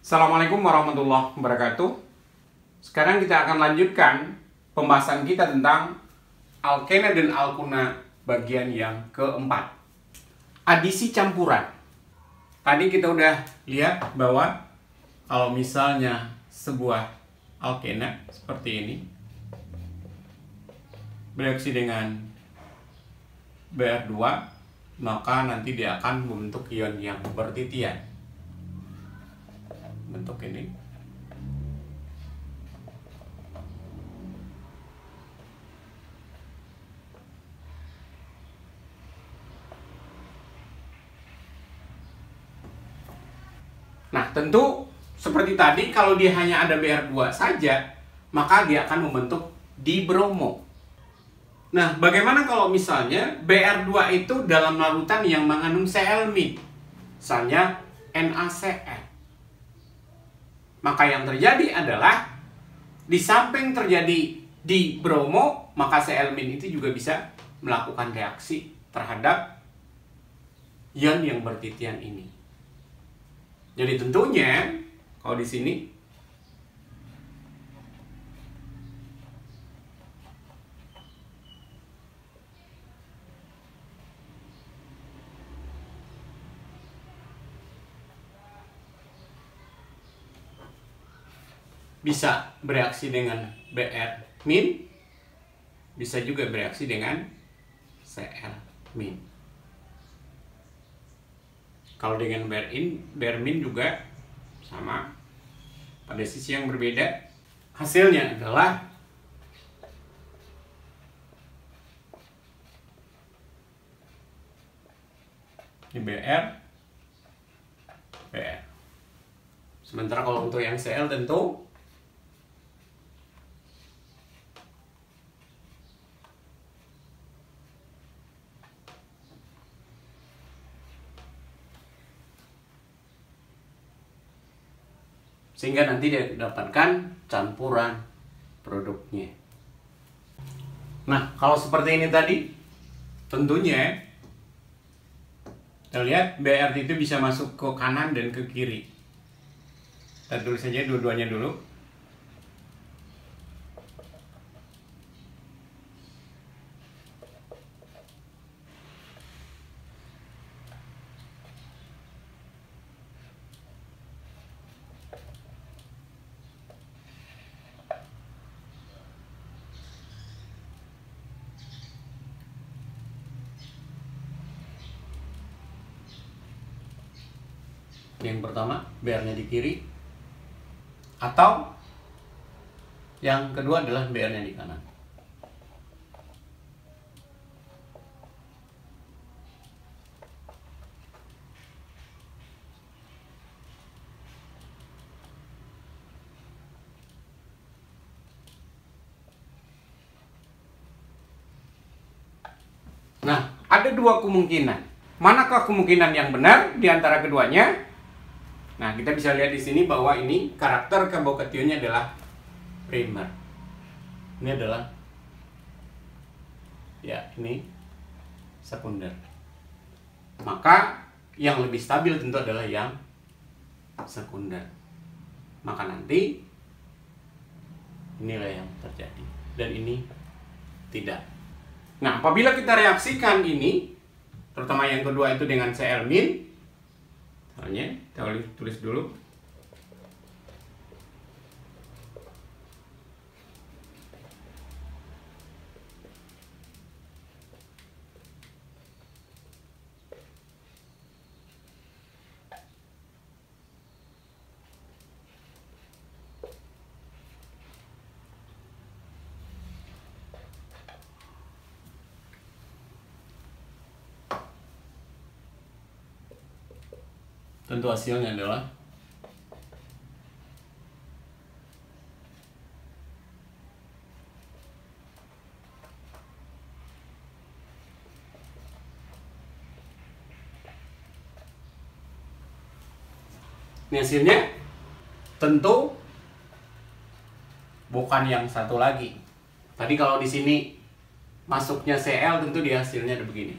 Assalamualaikum warahmatullahi wabarakatuh. Sekarang kita akan lanjutkan pembahasan kita tentang alkena dan alkuna bagian yang keempat. Adisi campuran. Tadi kita udah lihat bahwa kalau misalnya sebuah alkena seperti ini bereaksi dengan Br2, maka nanti dia akan membentuk ion yang bertitian. Bentuk ini. Nah, tentu seperti tadi, kalau dia hanya ada Br2 saja, maka dia akan membentuk dibromo. Nah, bagaimana kalau misalnya Br2 itu dalam larutan yang mengandung Cl-, misalnya NaCl? Maka yang terjadi adalah di samping terjadi dibromo, maka Cl- itu juga bisa melakukan reaksi terhadap ion yang bertitian ini. Jadi tentunya kalau di sini bisa bereaksi dengan Br-, bisa juga bereaksi dengan Cl-. Kalau dengan Br- juga sama, pada sisi yang berbeda. Hasilnya adalah ini Br. Sementara kalau untuk yang Cl tentu sehingga nanti dia dapatkan campuran produknya. Nah, kalau seperti ini tadi, tentunya kita lihat Br itu bisa masuk ke kanan dan ke kiri. Kita tulis saja dua-duanya dulu. Yang pertama Br-nya di kiri, atau yang kedua adalah Br-nya di kanan. Nah, ada dua kemungkinan. Manakah kemungkinan yang benar di antara keduanya? Nah, kita bisa lihat di sini bahwa ini karakter karbokationnya adalah primer. Ini adalah, ya, ini sekunder. Maka yang lebih stabil tentu adalah yang sekunder. Maka nanti inilah yang terjadi, dan ini tidak. Nah, apabila kita reaksikan ini, terutama yang kedua itu dengan Cl-, misalnya kita tulis dulu. Tentu hasilnya adalah ini hasilnya tentu bukan yang satu lagi. Tadi kalau di sini masuknya Cl, tentu di hasilnya ada begini.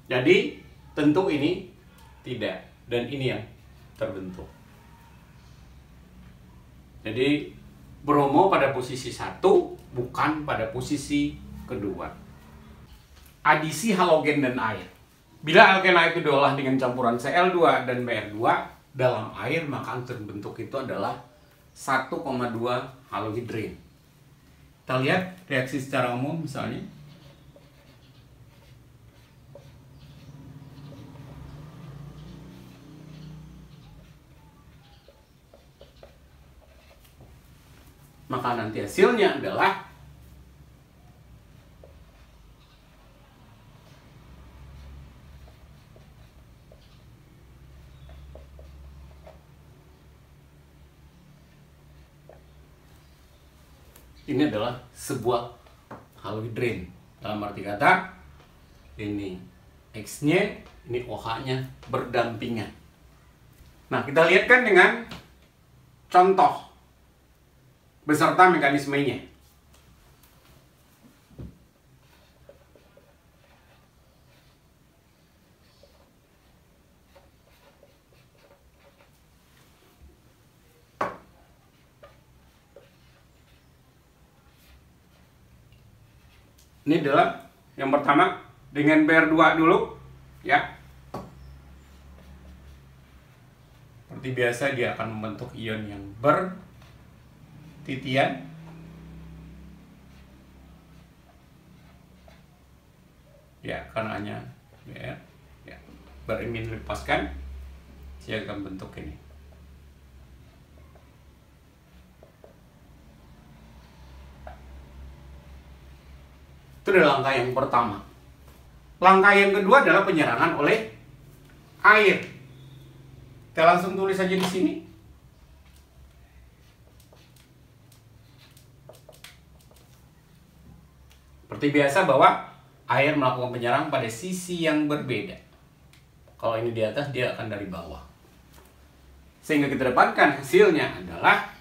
Jadi tentu ini tidak, dan ini yang terbentuk. Jadi bromo pada posisi 1, bukan pada posisi kedua. Adisi halogen dan air. Bila alkena itu diolah dengan campuran Cl2 dan Br2 dalam air, maka yang terbentuk itu adalah 1,2 halohidrin. Kita lihat reaksi secara umum misalnya. Maka nanti hasilnya adalah ini adalah sebuah halohidrin. Dalam arti kata, ini X-nya, ini OH-nya berdampingan. Nah, kita lihat kan dengan contoh beserta mekanismenya. Ini adalah yang pertama dengan Br2 dulu, ya. Seperti biasa dia akan membentuk ion yang bertitian. Ya, karena hanya Br, ya, berimin lepaskan, dia akan bentuk ini. Itu adalah langkah yang pertama. Langkah yang kedua adalah penyerangan oleh air. Kita langsung tulis saja di sini. Seperti biasa bahwa air melakukan penyerang pada sisi yang berbeda. Kalau ini di atas, dia akan dari bawah. Sehingga kita dapatkan hasilnya adalah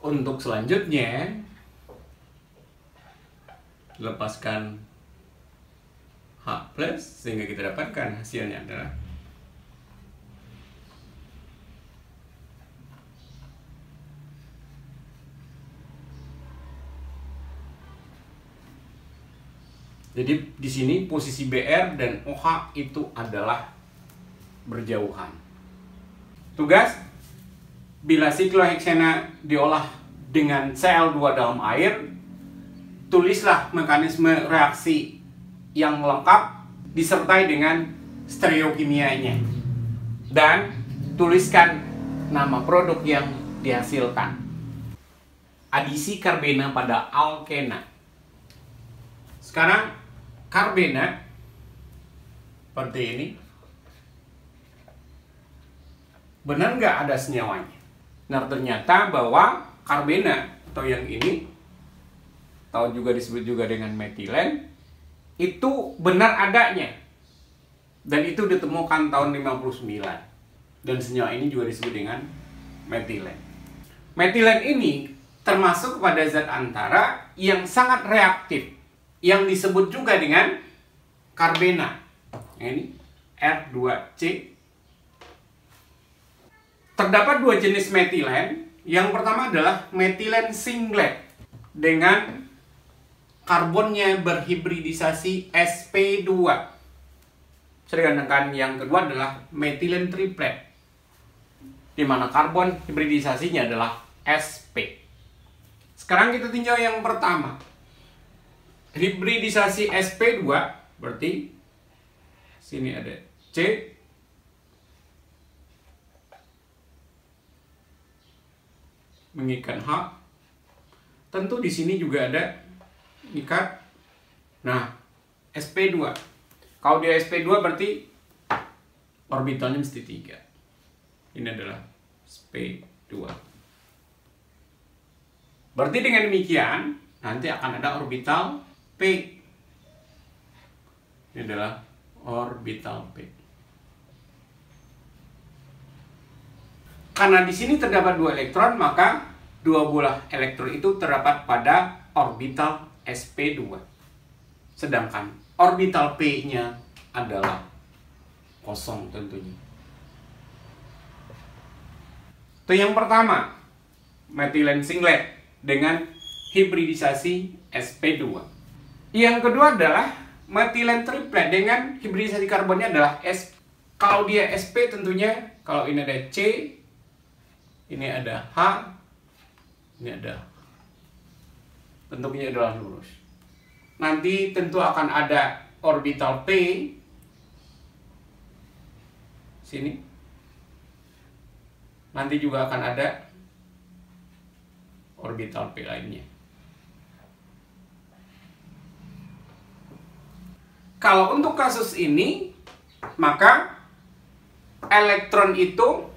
untuk selanjutnya lepaskan H+, sehingga kita dapatkan hasilnya adalah jadi di sini posisi Br dan OH itu adalah berjauhan. Tugas: bila sikloheksana diolah dengan Cl2 dalam air, tulislah mekanisme reaksi yang lengkap disertai dengan stereokimianya. Dan tuliskan nama produk yang dihasilkan. Adisi karbena pada alkena. Sekarang karbena seperti ini. Benar nggak ada senyawanya? Nah, ternyata bahwa karbena atau yang ini, atau juga disebut juga dengan metilen, itu benar adanya. Dan itu ditemukan tahun 59. Dan senyawa ini juga disebut dengan metilen. Metilen ini termasuk pada zat antara yang sangat reaktif, yang disebut juga dengan karbena. Ini R2C. Terdapat dua jenis metilen. Yang pertama adalah metilen singlet dengan karbonnya berhibridisasi sp2. Sedangkan yang kedua adalah metilen triplet, di mana karbon hibridisasinya adalah sp. Sekarang kita tinjau yang pertama. Hibridisasi sp2 berarti sini ada C, mengikat H. Tentu di sini juga ada ikat. Nah, sp2. Kalau dia sp2 berarti orbitalnya mesti 3. Ini adalah sp2. Berarti dengan demikian nanti akan ada orbital P. Ini adalah orbital P. Karena di sini terdapat 2 elektron, maka 2 buah elektron itu terdapat pada orbital sp2. Sedangkan orbital P-nya adalah kosong tentunya. Itu yang pertama, metilen singlet dengan hibridisasi sp2. Yang kedua adalah metilen triplet dengan hibridisasi karbonnya adalah S. Kalau dia sp tentunya, kalau ini ada C, ini ada H, ini ada, bentuknya adalah lurus. Nanti tentu akan ada orbital P sini. Nanti juga akan ada orbital P lainnya. Kalau untuk kasus ini, maka elektron itu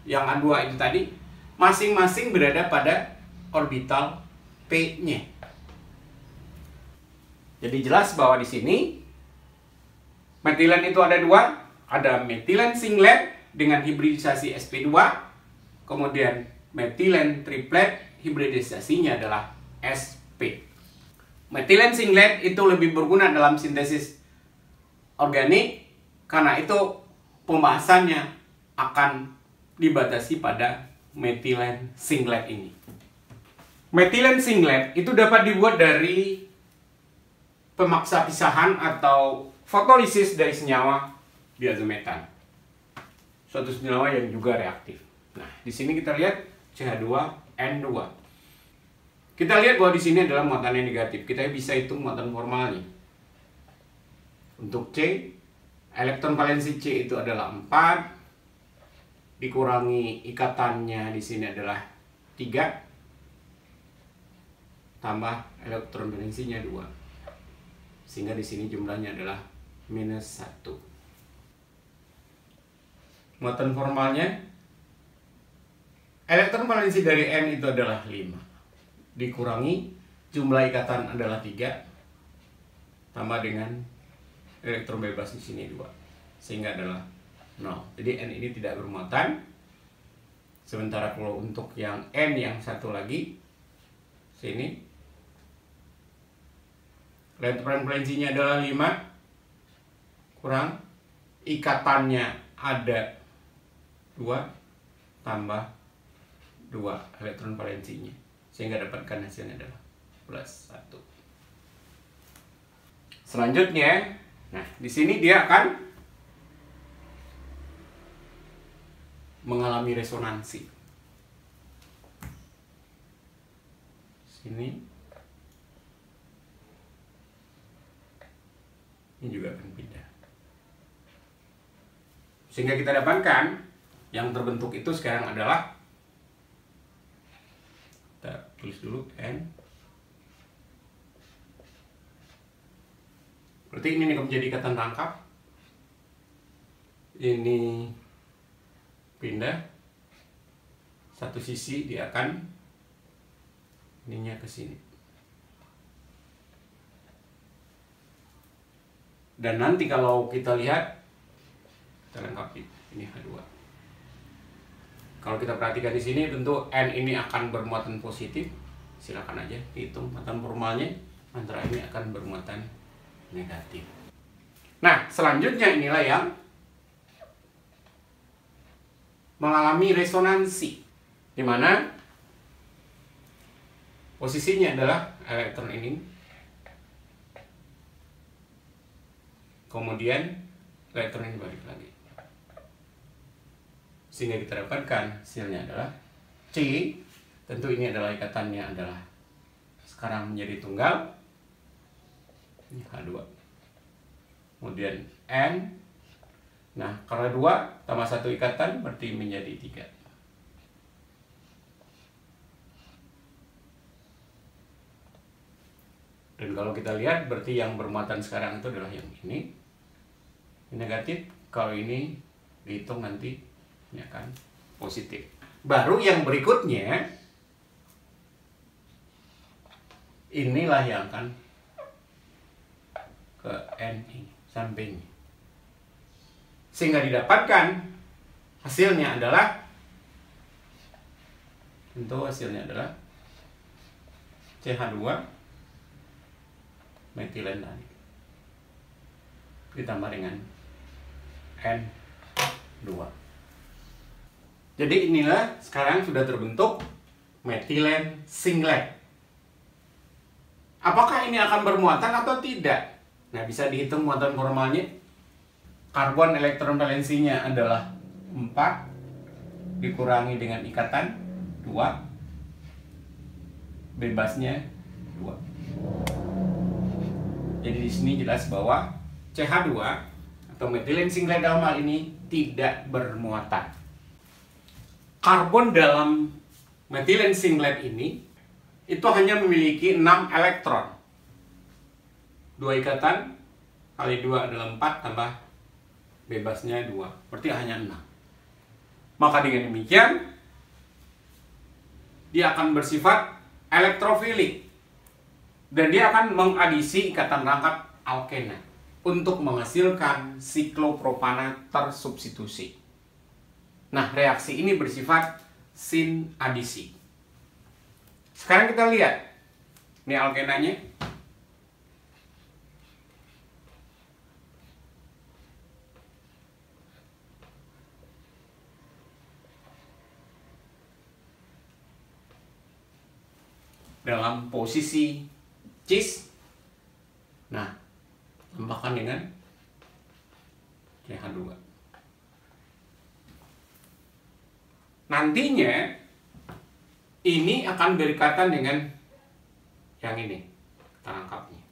yang A2 itu tadi masing-masing berada pada orbital P-nya. Jadi jelas bahwa di sini metilen itu ada 2, ada metilen singlet dengan hibridisasi sp2, kemudian metilen triplet hibridisasinya adalah sp. Metilen singlet itu lebih berguna dalam sintesis organik karena itu pembahasannya akan dibatasi pada metilen singlet ini. Metilen singlet itu dapat dibuat dari pemaksa pisahan atau fotolisis dari senyawa diazometan, suatu senyawa yang juga reaktif. Nah, di sini kita lihat CH2N2. Kita lihat bahwa di sini adalah muatannya negatif. Kita bisa hitung muatan formalnya. Untuk C, elektron valensi C itu adalah 4, dikurangi ikatannya di sini adalah 3, tambah elektron valensinya 2. Sehingga di sini jumlahnya adalah -1. Muatan formalnya, elektron valensi dari N itu adalah 5, dikurangi jumlah ikatan adalah 3, tambah dengan elektron bebas di sini 2, sehingga adalah 0. Jadi N ini tidak bermuatan. Sementara kalau untuk yang N yang satu lagi sini, elektron valensinya adalah 5, kurang ikatannya ada 2, tambah 2 elektron valensinya, sehingga dapatkan hasilnya adalah +1. Selanjutnya, nah di sini dia akan mengalami resonansi. Sini, ini juga akan pindah, sehingga kita dapatkan yang terbentuk itu sekarang adalah, kita tulis dulu N. Berarti ini menjadi ikatan rangkap. Ini pindah satu sisi, dia akan ininya ke sini. Dan nanti kalau kita lihat, kita lengkapi ini H2. Kalau kita perhatikan di sini, tentu N ini akan bermuatan positif. Silakan aja hitung muatan formalnya. Antara ini akan bermuatan negatif. Nah, selanjutnya inilah yang mengalami resonansi, di mana posisinya adalah elektron ini, kemudian elektron ini balik lagi, sehingga kita dapatkan hasilnya adalah C. Tentu ini adalah ikatannya adalah sekarang menjadi tunggal, ini H2, kemudian N. Nah, karena 2 tambah 1 ikatan berarti menjadi 3. Dan kalau kita lihat, berarti yang bermuatan sekarang itu adalah yang ini negatif. Kalau ini dihitung nanti ini akan positif. Baru yang berikutnya, inilah yang akan ke N ini, sampingnya. Sehingga didapatkan hasilnya adalah, tentu hasilnya adalah CH2 metilen tadi ditambah dengan N2. Jadi inilah sekarang sudah terbentuk metilen singlet. Apakah ini akan bermuatan atau tidak? Nah, bisa dihitung muatan formalnya. Karbon elektron valensinya adalah 4 dikurangi dengan ikatan 2, bebasnya 2. Jadi di sini jelas bahwa CH2 atau metilen singlet dalam hal ini tidak bermuatan. Karbon dalam metilen singlet ini itu hanya memiliki 6 elektron. 2 ikatan kali 2 adalah 4 tambah bebasnya 2. Berarti hanya 6. Maka dengan demikian dia akan bersifat elektrofilik dan dia akan mengadisi ikatan rangkap alkena untuk menghasilkan siklopropana tersubstitusi. Nah, reaksi ini bersifat sin adisi. Sekarang kita lihat ini alkenanya. Dalam posisi cis. Nah, tambahkan dengan CH2. Nantinya ini akan berikatan dengan yang ini, rangkapnya.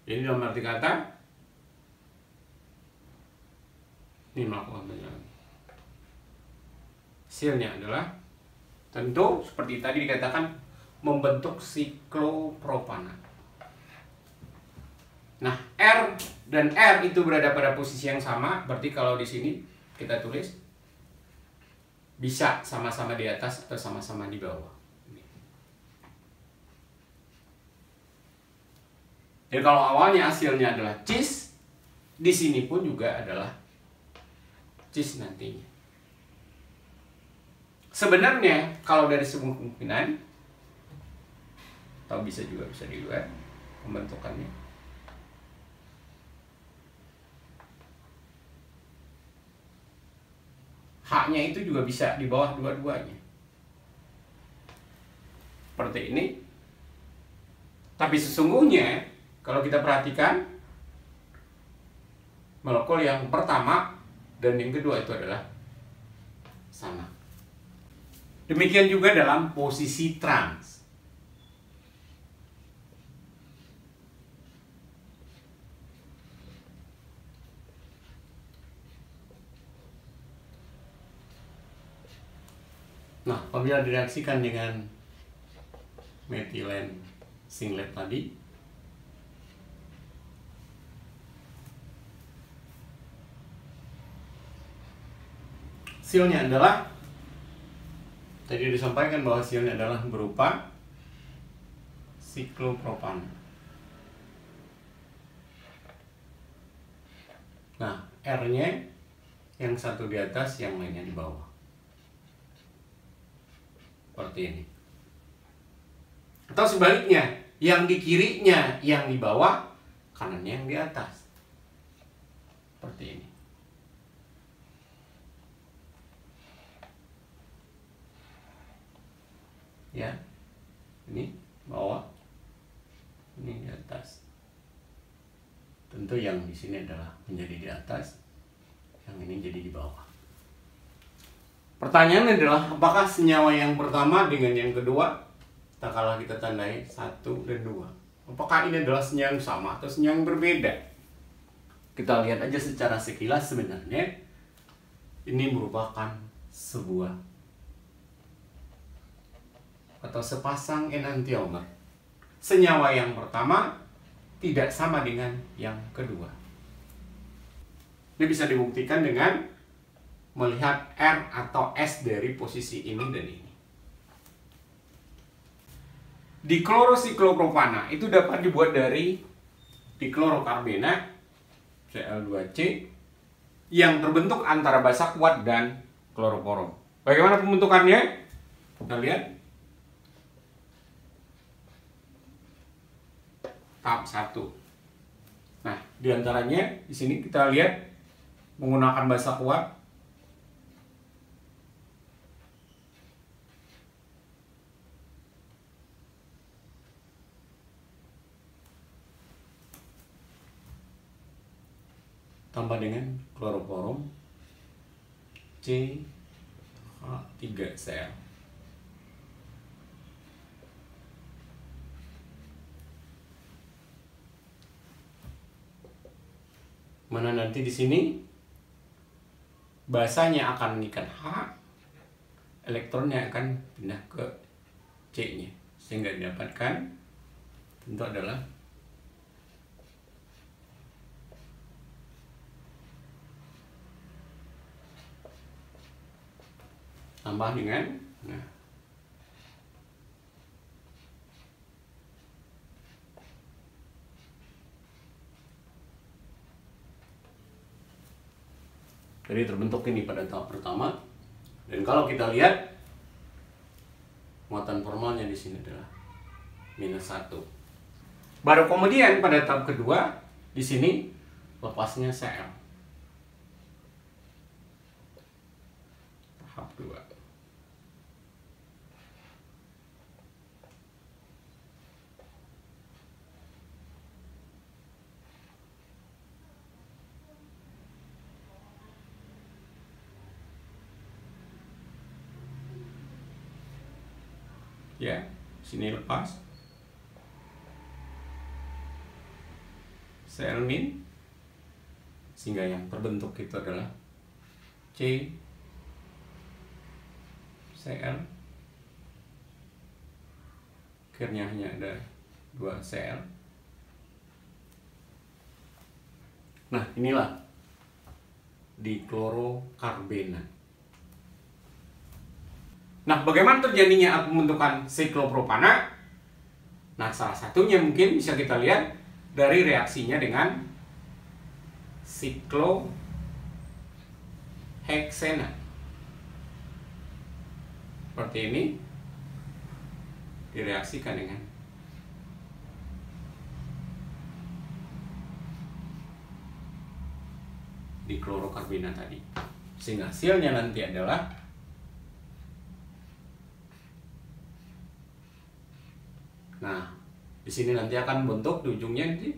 Jadi dalam arti kata ini melakukan penyelam. Hasilnya adalah tentu seperti tadi dikatakan membentuk siklopropana. Nah, R dan R itu berada pada posisi yang sama, berarti kalau di sini kita tulis bisa sama-sama di atas atau sama-sama di bawah. Jadi kalau awalnya hasilnya adalah cis, di sini pun juga adalah cis nantinya. Sebenarnya kalau dari sebuah kemungkinan, atau bisa juga bisa di luar pembentukannya. H-nya itu juga bisa di bawah dua-duanya. Seperti ini. Tapi sesungguhnya kalau kita perhatikan molekul yang pertama dan yang kedua itu adalah sama. Demikian juga dalam posisi trans. Nah, apabila direaksikan dengan metilen singlet tadi, hasilnya adalah, tadi disampaikan bahwa hasilnya adalah berupa siklopropana. Nah, R-nya yang satu di atas, yang lainnya di bawah. Seperti ini. Atau sebaliknya, yang di kirinya yang di bawah, kanannya yang di atas. Seperti ini. Ya. Ini bawah. Ini di atas. Tentu yang di sini adalah menjadi di atas, yang ini jadi di bawah. Pertanyaannya adalah, apakah senyawa yang pertama dengan yang kedua, tak kalah kita tandai 1 dan 2, apakah ini adalah senyawa yang sama atau senyawa yang berbeda? Kita lihat aja secara sekilas. Sebenarnya ini merupakan sebuah atau sepasang enantiomer. Senyawa yang pertama tidak sama dengan yang kedua. Ini bisa dibuktikan dengan melihat R atau S dari posisi ini dan ini. Diklorosiklopropana itu dapat dibuat dari diklorokarbena Cl2C yang terbentuk antara basa kuat dan kloroforum. Bagaimana pembentukannya? Kita lihat. Tahap 1. Nah, diantaranya di sini kita lihat menggunakan basa kuat. Tambah dengan kloroforum CH3Cl. Mana nanti di sini basanya akan mengikat H, elektronnya akan pindah ke C-nya, sehingga didapatkan tentu adalah tambah dengan jadi terbentuk ini pada tahap pertama. Dan kalau kita lihat muatan formalnya di sini adalah -1. Baru kemudian pada tahap kedua di sini lepasnya Cl. Tahap 2. Ya, sini lepas Cl-, sehingga yang terbentuk itu adalah C Cl, akhirnya hanya ada 2 Cl. Nah, inilah diklorokarbena. Nah, bagaimana terjadinya pembentukan siklopropana? Nah, salah satunya mungkin bisa kita lihat dari reaksinya dengan sikloheksena. Seperti ini. Direaksikan dengan diklorokarbena tadi. Sehingga hasilnya nanti adalah di sini nanti akan bentuk di ujungnya nanti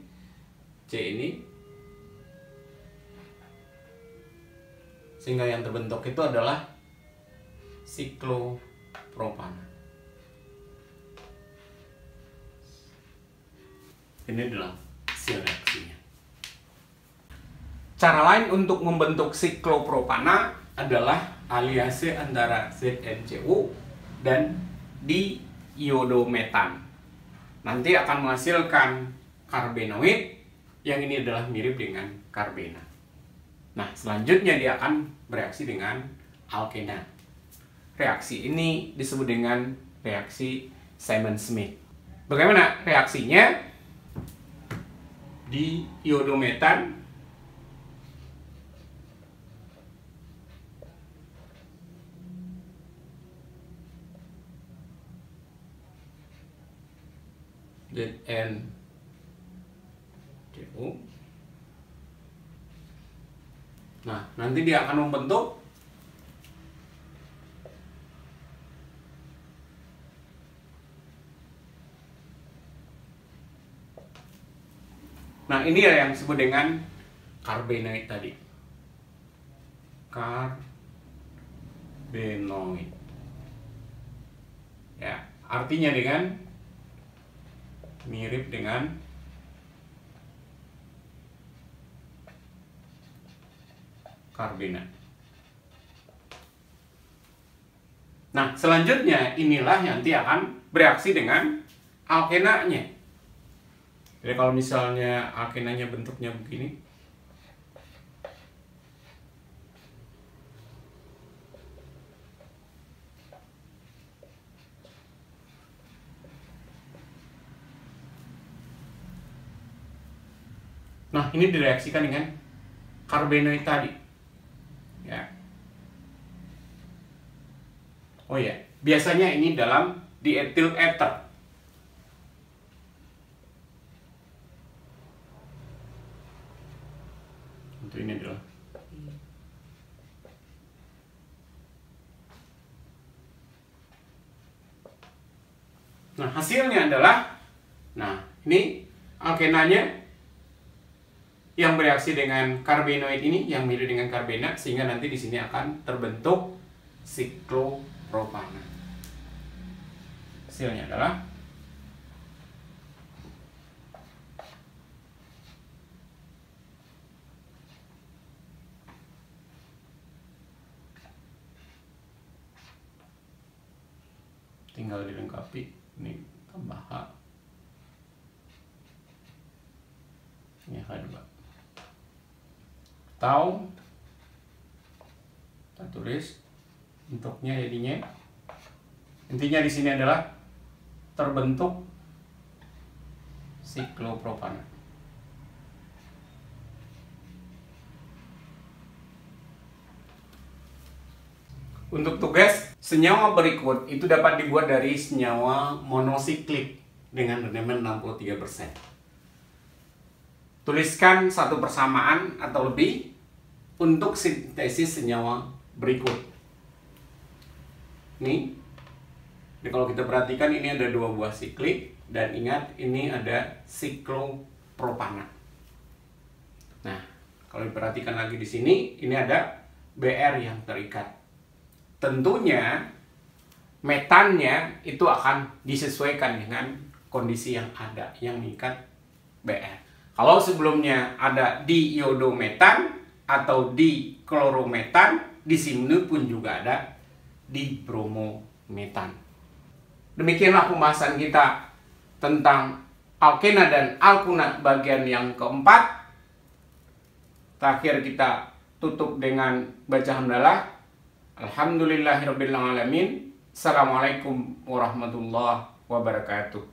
C ini, sehingga yang terbentuk itu adalah siklopropana. Ini adalah hasil reaksinya. Cara lain untuk membentuk siklopropana adalah aliase antara ZnCO dan diiodometan. Nanti akan menghasilkan karbenoid yang ini adalah mirip dengan karbena. Nah, selanjutnya dia akan bereaksi dengan alkena. Reaksi ini disebut dengan reaksi Simon-Smith. Bagaimana reaksinya? Diiodometan ZnCO. Nah, nanti dia akan membentuk ini yang disebut dengan karbenoid tadi. Karbenoid. Ya, artinya dengan mirip dengan karbena. Nah, selanjutnya inilah yang nanti akan bereaksi dengan alkenanya. Jadi kalau misalnya alkenanya bentuknya begini, Nah, ini direaksikan dengan karbenoid tadi. Ya. Oh ya, biasanya ini dalam diethyl ether. Untuk ini adalah nah, hasilnya adalah, nah, ini alkenanya yang bereaksi dengan karbenoid ini, yang mirip dengan karbena, sehingga nanti di sini akan terbentuk siklopropana. Hasilnya adalah tinggal dilengkapi. Ini tambah H, ini H2, atau kita tulis bentuknya jadinya, intinya di sini adalah terbentuk siklopropana. Untuk tugas, senyawa berikut itu dapat dibuat dari senyawa monosiklik dengan rendaman 63%. Tuliskan satu persamaan atau lebih untuk sintesis senyawa berikut. Ini kalau kita perhatikan, ini ada 2 buah siklik, dan ingat ini ada siklopropana. Nah, kalau diperhatikan lagi di sini, ini ada Br yang terikat. Tentunya metannya itu akan disesuaikan dengan kondisi yang ada yang mengikat Br. Kalau sebelumnya ada diiodometan atau diklorometan, di sini pun juga ada dibromometan. Demikianlah pembahasan kita tentang alkena dan alkuna bagian yang keempat. Terakhir kita tutup dengan baca hamdalah. Alhamdulillahirrabbilalamin. Assalamualaikum warahmatullahi wabarakatuh.